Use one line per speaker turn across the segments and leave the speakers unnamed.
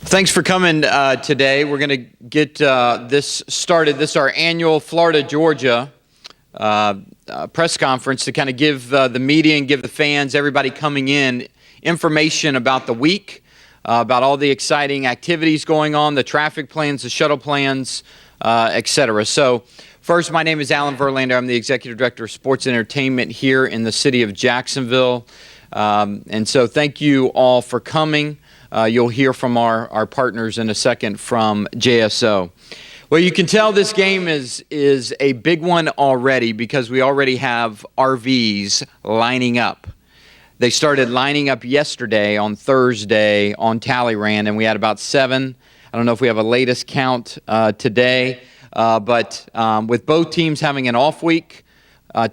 Thanks for coming today. We're going to get this started. This is our annual Florida, Georgia press conference to kind of give the media and give the fans, everybody coming in, information about the week, about all the exciting activities going on, the traffic plans, the shuttle plans, etc. So first, my name is Alan Verlander. I'm the Executive Director of Sports and Entertainment here in the city of Jacksonville. And so thank you all for coming. You'll hear from our partners in a second from JSO. Well, you can tell this game is a big one already because we already have RVs lining up. They started lining up yesterday on Thursday on Talleyrand, and we had about 7. I don't know if we have a latest count today, but with both teams having an off week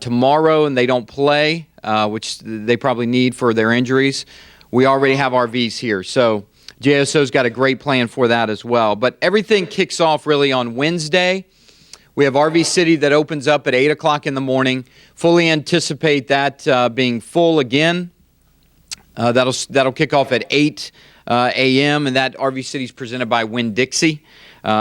tomorrow and they don't play, which they probably need for their injuries, we already have RVs here. So JSO's got a great plan for that as well. But everything kicks off really on Wednesday. We have RV City that opens up at 8 o'clock in the morning. Fully anticipate that being full again. That'll kick off at 8 a.m. and that RV City is presented by Winn-Dixie.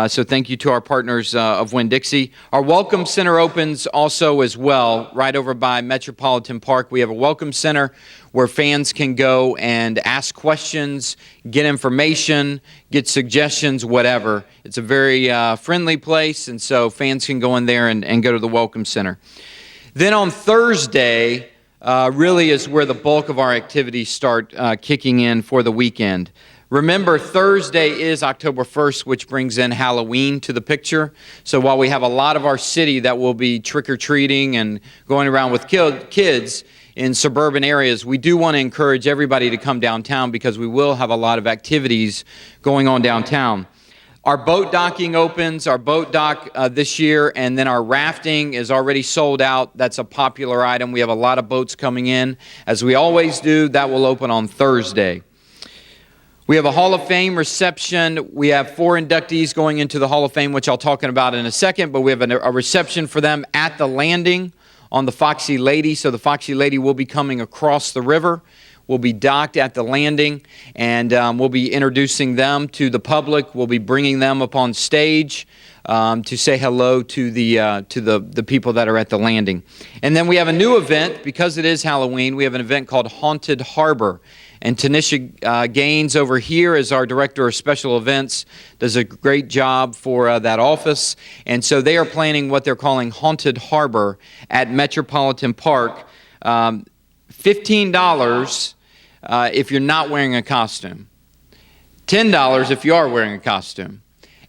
So thank you to our partners of Winn-Dixie. Our Welcome Center opens also as well, right over by Metropolitan Park. We have a Welcome Center where fans can go and ask questions, get information, get suggestions, whatever. It's a very friendly place, and so fans can go in there and go to the Welcome Center. Then on Thursday, really is where the bulk of our activities start kicking in for the weekend. Remember, Thursday is October 1st, which brings in Halloween to the picture. So while we have a lot of our city that will be trick-or-treating and going around with kids in suburban areas, we do want to encourage everybody to come downtown because we will have a lot of activities going on downtown. Our boat docking opens, our boat dock this year, and then our rafting is already sold out. That's a popular item. We have a lot of boats coming in. As we always do, that will open on Thursday. We have a Hall of Fame reception. We have 4 inductees going into the Hall of Fame, which I'll talk about in a second, but we have a reception for them at the landing on the Foxy Lady. So the Foxy Lady will be coming across the river. We'll be docked at the landing, and we'll be introducing them to the public. We'll be bringing them up on stage to say hello to the people that are at the landing. And then we have a new event. Because it is Halloween, we have an event called Haunted Harbor. And Tanisha Gaines over here is our Director of Special Events, does a great job for that office. And so they are planning what they're calling Haunted Harbor at Metropolitan Park. $15 if you're not wearing a costume. $10 if you are wearing a costume.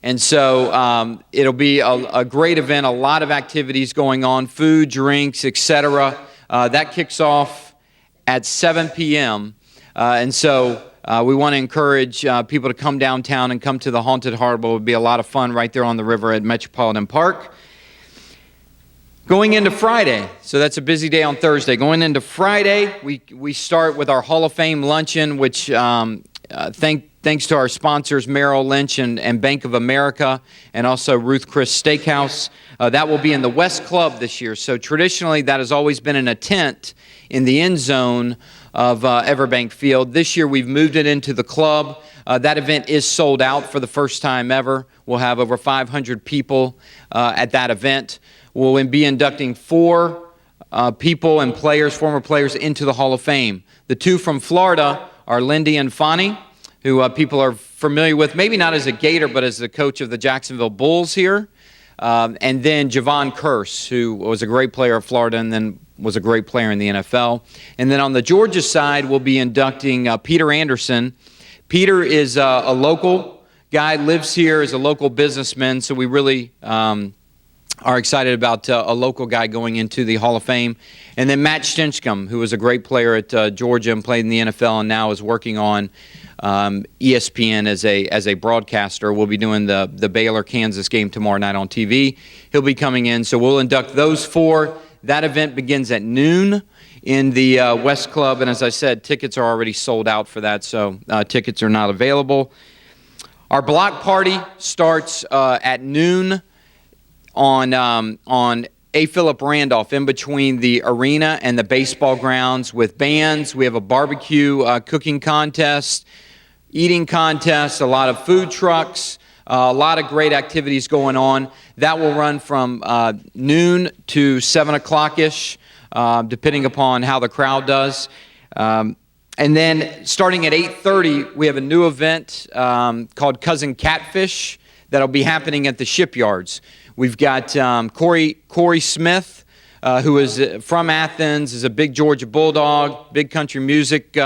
And so it'll be a great event, a lot of activities going on, food, drinks, etc. That kicks off at 7 p.m., and so we want to encourage people to come downtown and come to the Haunted Harbor. It would be a lot of fun right there on the river at Metropolitan Park. Going into Friday, so that's a busy day on Thursday. Going into Friday, we start with our Hall of Fame luncheon, which thanks to our sponsors, Merrill Lynch and Bank of America, and also Ruth Chris Steakhouse. That will be in the West Club this year. So traditionally, that has always been in a tent in the end zone of Everbank Field. This year, we've moved it into the club. That event is sold out for the first time ever. We'll have over 500 people at that event. We'll be inducting 4 people and players, former players, into the Hall of Fame. The 2 from Florida are Lindy and Fonnie, who people are familiar with, maybe not as a Gator, but as the coach of the Jacksonville Bulls here. And then Javon Curse, who was a great player of Florida and then was a great player in the NFL. And then on the Georgia side, we'll be inducting Peter Anderson. Peter is a local guy, lives here, is a local businessman, so we really are excited about a local guy going into the Hall of Fame. And then Matt Stinchcomb, who was a great player at Georgia and played in the NFL and now is working on ESPN as a broadcaster. We'll be doing the Baylor-Kansas game tomorrow night on TV. He'll be coming in, so we'll induct those 4. That event begins at noon in the West Club, and as I said, tickets are already sold out for that, so tickets are not available. Our block party starts at noon on A. Philip Randolph, in between the arena and the baseball grounds, with bands. We have a barbecue cooking contest. eating contests, a lot of food trucks, a lot of great activities going on. That will run from noon to 7 o'clock-ish, depending upon how the crowd does. And then starting at 8:30, we have a new event called Cousin Catfish that'll be happening at the shipyards. We've got Corey Smith, who is from Athens, is a big Georgia Bulldog, big country music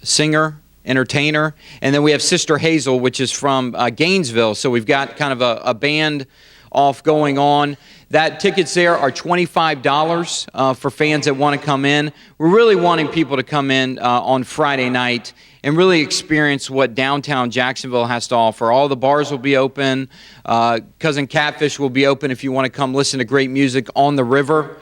singer, entertainer. And then we have Sister Hazel, which is from Gainesville. So we've got kind of a band off going on. That tickets there are $25 for fans that want to come in. We're really wanting people to come in on Friday night and really experience what downtown Jacksonville has to offer. All the bars will be open. Cousin Catfish will be open if you want to come listen to great music on the river.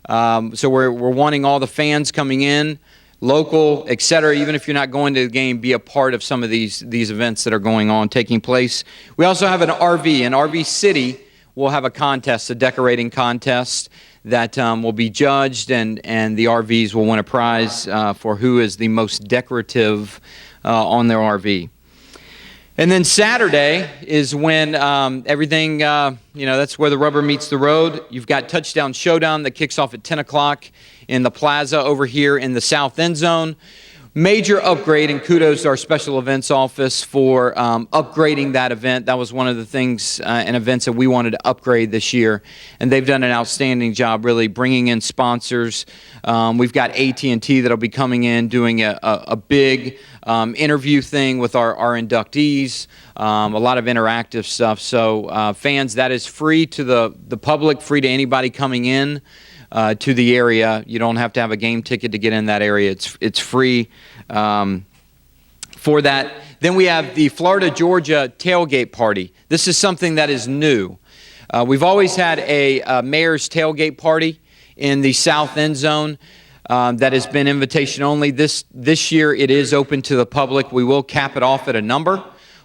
So we're wanting all the fans coming in, local, etc. Even if you're not going to the game, be a part of some of these events that are going on, taking place. We also have an RV City. We'll have a contest, a decorating contest that will be judged, and the RVs will win a prize for who is the most decorative on their RV. And then Saturday is when everything, that's where the rubber meets the road. You've got Touchdown Showdown that kicks off at 10 o'clock in the plaza over here in the south end zone. Major upgrade, and kudos to our special events office for upgrading that event. That was one of the things and events that we wanted to upgrade this year, and they've done an outstanding job really bringing in sponsors. We've got AT&T that'll be coming in doing a big interview thing with our inductees, a lot of interactive stuff. So fans, that is free to the public, free to anybody coming in to the area. You don't have to have a game ticket to get in that area. It's free for that. Then we have the Florida-Georgia tailgate party. This is something that is new. We've always had a mayor's tailgate party in the south end zone that has been invitation only. This year it is open to the public. We will cap it off at a number.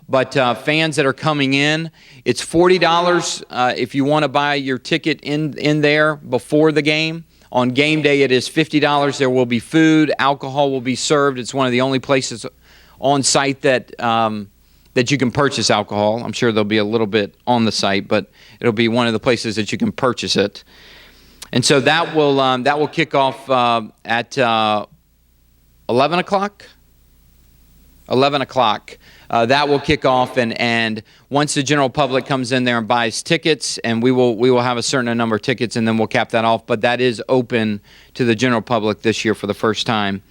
But fans that are coming in, it's $40 if you want to buy your ticket in there before the game. On game day, it is $50. There will be food, alcohol will be served. It's one of the only places on site that you can purchase alcohol. I'm sure there'll be a little bit on the site, but it'll be one of the places that you can purchase it. And so that will kick off at 11 o'clock. 11 o'clock. That will kick off, and once the general public comes in there and buys tickets, and we will have a certain number of tickets, and then we'll cap that off. But that is open to the general public this year for the first time.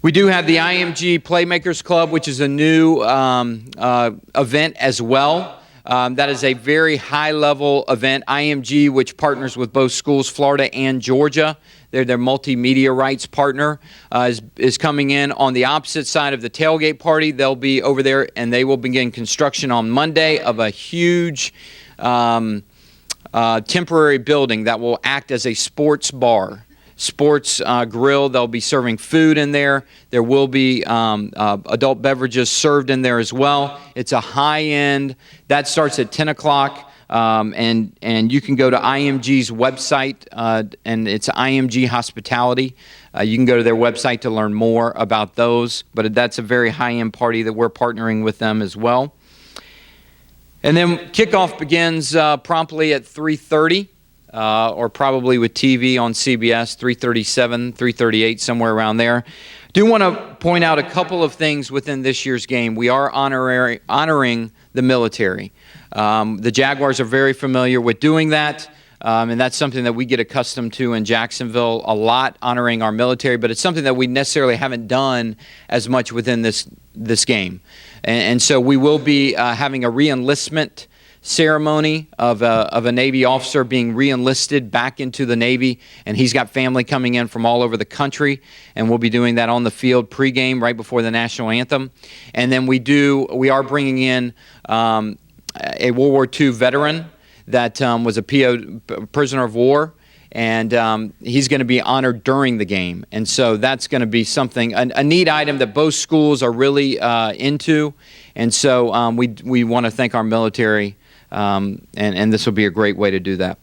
We do have the IMG Playmakers Club, which is a new event as well. That is a very high-level event. IMG, which partners with both schools, Florida and Georgia. They're their multimedia rights partner, is coming in on the opposite side of the tailgate party. They'll be over there, and they will begin construction on Monday of a huge temporary building that will act as a sports bar, sports grill. They'll be serving food in there. There will be adult beverages served in there as well. It's a high-end. That starts at 10 o'clock. And you can go to IMG's website, and it's IMG Hospitality. You can go to their website to learn more about those, but that's a very high-end party that we're partnering with them as well. And then kickoff begins promptly at 3:30, or probably with TV on CBS, 3:37, 3:38, somewhere around there. Do want to point out a couple of things within this year's game. We are honoring the military. The Jaguars are very familiar with doing that, and that's something that we get accustomed to in Jacksonville a lot, honoring our military, but it's something that we necessarily haven't done as much within this game. And so we will be having a re-enlistment ceremony of a Navy officer being re-enlisted back into the Navy, and he's got family coming in from all over the country, and we'll be doing that on the field pregame right before the national anthem. And then we are bringing in a World War II veteran that was a prisoner of war, and he's going to be honored during the game. And so that's going to be something, a neat item that both schools are really into. And so we want to thank our military, and this will be a great way to do that.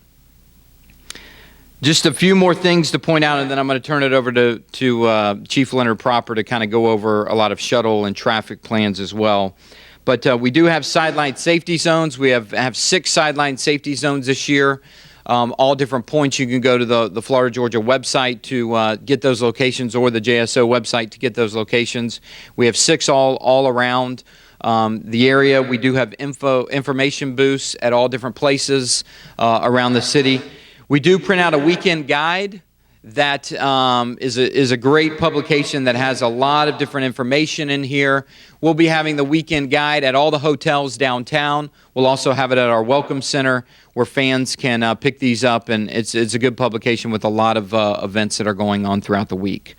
Just a few more things to point out, and then I'm going to turn it over to Chief Leonard proper to kind of go over a lot of shuttle and traffic plans as well. But we do have sideline safety zones. We have 6 sideline safety zones this year. All different points. You can go to the Florida, Georgia website to get those locations, or the JSO website to get those locations. We have 6 all around the area. We do have information booths at all different places around the city. We do print out a weekend guide that is a great publication that has a lot of different information in here. We'll be having the weekend guide at all the hotels downtown. We'll also have it at our Welcome Center where fans can pick these up, and it's a good publication with a lot of events that are going on throughout the week.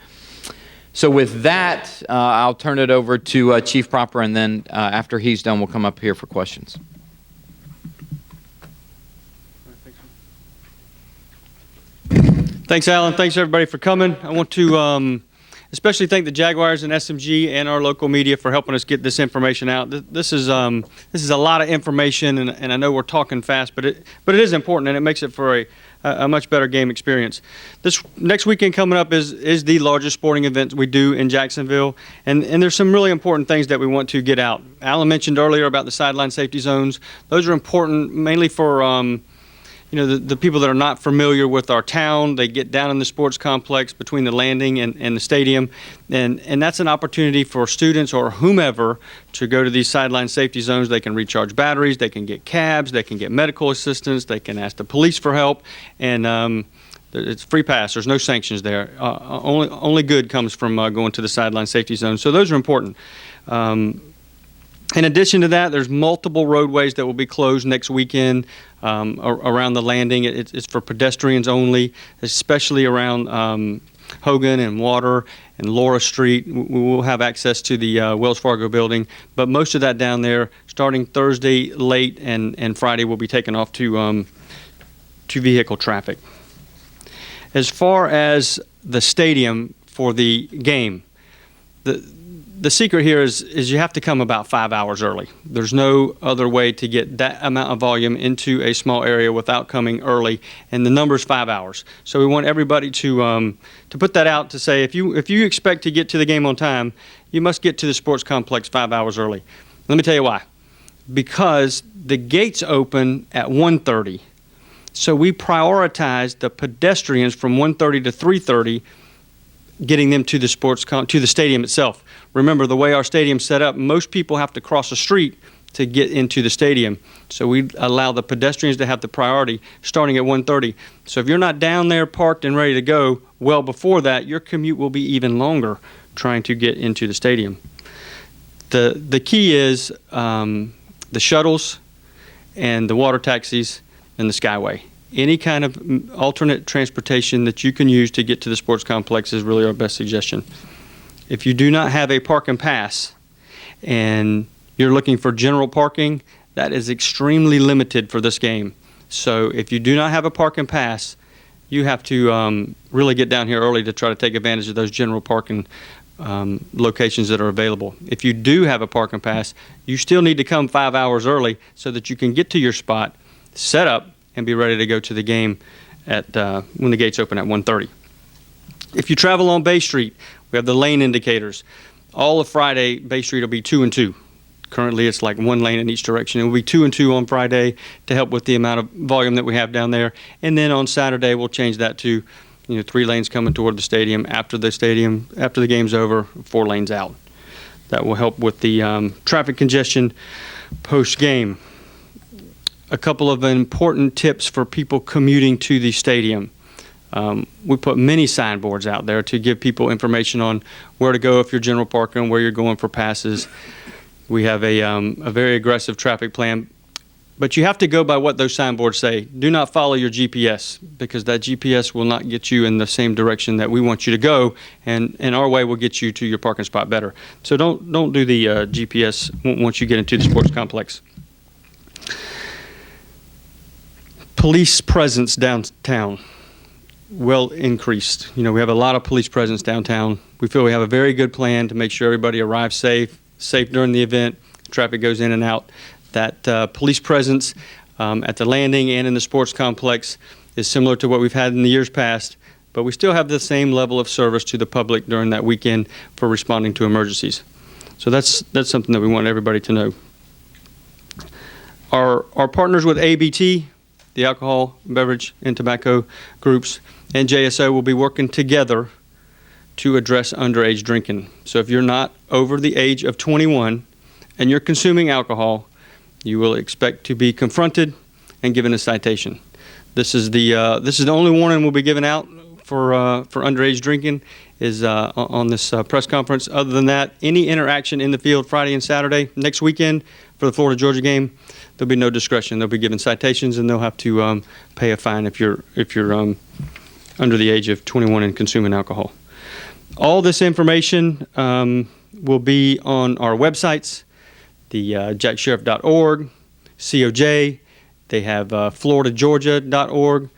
So with that, I'll turn it over to Chief Proper, and then after he's done, we'll come up here for questions.
Thanks, Alan. Thanks, everybody, for coming. I want to especially thank the Jaguars and SMG and our local media for helping us get this information out. This is a lot of information, and I know we're talking fast, but it is important, and it makes it for a much better game experience. This next weekend coming up is the largest sporting event we do in Jacksonville, and there's some really important things that we want to get out. Alan mentioned earlier about the sideline safety zones. Those are important mainly for the people that are not familiar with our town. They get down in the sports complex between the landing and the stadium, and that's an opportunity for students or whomever to go to these sideline safety zones. They can recharge batteries, they can get cabs, they can get medical assistance, they can ask the police for help, and it's free pass. There's no sanctions there. Only good comes from going to the sideline safety zone. So those are important. In addition to that, there's multiple roadways that will be closed next weekend around the landing. It's for pedestrians only, especially around Hogan and Water and Laura Street. We will have access to the Wells Fargo building, but most of that down there, starting Thursday late and Friday, will be taken off to vehicle traffic. As far as the stadium for the game, the secret here is you have to come about 5 hours early. There's no other way to get that amount of volume into a small area without coming early, and the number is 5 hours. So we want everybody to put that out to say if you expect to get to the game on time, you must get to the sports complex 5 hours early. Let me tell you why. Because the gates open at 1:30, so we prioritize the pedestrians from 1:30 to 3:30. Getting them to the to the stadium itself. Remember, the way our stadium's set up, most people have to cross a street to get into the stadium. So we allow the pedestrians to have the priority starting at 1:30. So if you're not down there parked and ready to go well before that, your commute will be even longer trying to get into the stadium. The key is the shuttles and the water taxis and the Skyway. Any kind of alternate transportation that you can use to get to the sports complex is really our best suggestion. If you do not have a parking pass and you're looking for general parking, that is extremely limited for this game. So if you do not have a parking pass, you have to really get down here early to try to take advantage of those general parking locations that are available. If you do have a parking pass, you still need to come 5 hours early so that you can get to your spot, set up, and be ready to go to the game at when the gates open at 1:30. If you travel on Bay Street, we have the lane indicators. All of Friday, Bay Street will be 2 and 2. Currently, it's like 1 lane in each direction. It will be 2 and 2 on Friday to help with the amount of volume that we have down there. And then on Saturday, we'll change that to 3 lanes coming toward the stadium. After the game's over, 4 lanes out. That will help with the traffic congestion post-game. A couple of important tips for people commuting to the stadium. We put many signboards out there to give people information on where to go if you're general parking, where you're going for passes. We have a very aggressive traffic plan, but you have to go by what those signboards say. Do not follow your GPS, because that GPS will not get you in the same direction that we want you to go, and our way will get you to your parking spot better. So don't do the GPS once you get into the sports complex. Police presence downtown well increased. We have a lot of police presence downtown. We feel we have a very good plan to make sure everybody arrives safe during the event, traffic goes in and out. That police presence at the landing and in the sports complex is similar to what we've had in the years past, but we still have the same level of service to the public during that weekend for responding to emergencies. So that's something that we want everybody to know. Our partners with ABT, the Alcohol, Beverage, and Tobacco groups, and JSO will be working together to address underage drinking. So if you're not over the age of 21 and you're consuming alcohol, you will expect to be confronted and given a citation. This is the only warning we'll be giving out for underage drinking is on this press conference. Other than that, any interaction in the field Friday and Saturday next weekend for the Florida-Georgia game, there'll be no discretion. They'll be given citations and they'll have to pay a fine if you're under the age of 21 and consuming alcohol. All this information will be on our websites, the jacksheriff.org, COJ. They have floridageorgia.org.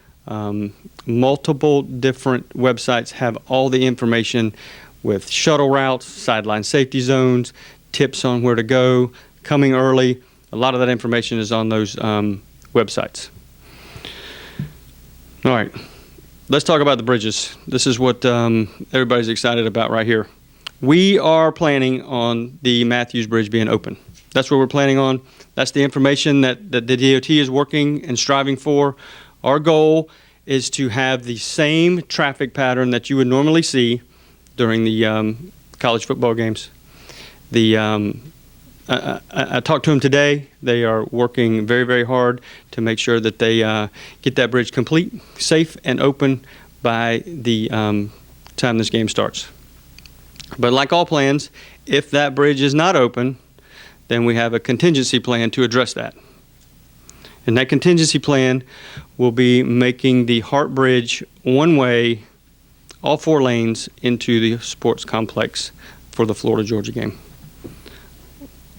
Multiple different websites have all the information with shuttle routes, sideline safety zones, tips on where to go, coming early. A lot of that information is on those websites. All right, let's talk about the bridges. This is what everybody's excited about right here. We are planning on the Matthews Bridge being open. That's what we're planning on. That's the information that the DOT is working and striving for. Our goal is to have the same traffic pattern that you would normally see during the college football games. I talked to them today. They are working very, very hard to make sure that they get that bridge complete, safe, and open by the time this game starts. But like all plans, if that bridge is not open, then we have a contingency plan to address that. And that contingency plan will be making the Hart Bridge one-way, all 4 lanes into the sports complex for the Florida-Georgia game.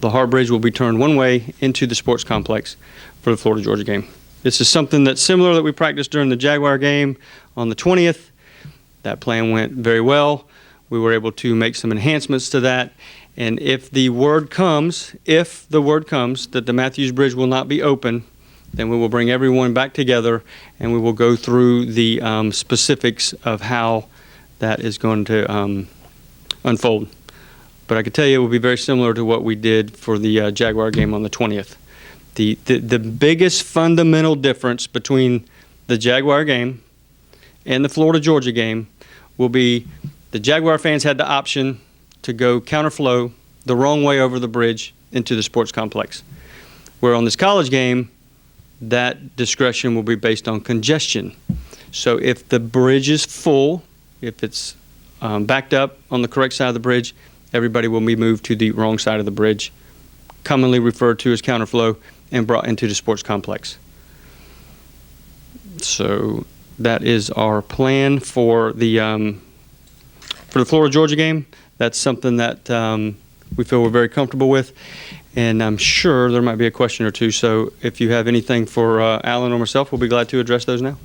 The Hart Bridge will be turned one way into the sports complex for the Florida-Georgia game. This is something that's similar that we practiced during the Jaguar game on the 20th. That plan went very well. We were able to make some enhancements to that. And if the word comes that the Matthews Bridge will not be open, then we will bring everyone back together and we will go through the specifics of how that is going to unfold. But I can tell you it will be very similar to what we did for the Jaguar game on the 20th. The biggest fundamental difference between the Jaguar game and the Florida-Georgia game will be the Jaguar fans had the option to go counterflow the wrong way over the bridge into the sports complex. Where on this college game, that discretion will be based on congestion. So if the bridge is full, if it's backed up on the correct side of the bridge, everybody will be moved to the wrong side of the bridge, commonly referred to as counterflow, and brought into the sports complex. So that is our plan for the Florida-Georgia game. That's something that we feel we're very comfortable with. And I'm sure there might be a question or two. So if you have anything for Alan or myself, we'll be glad to address those now.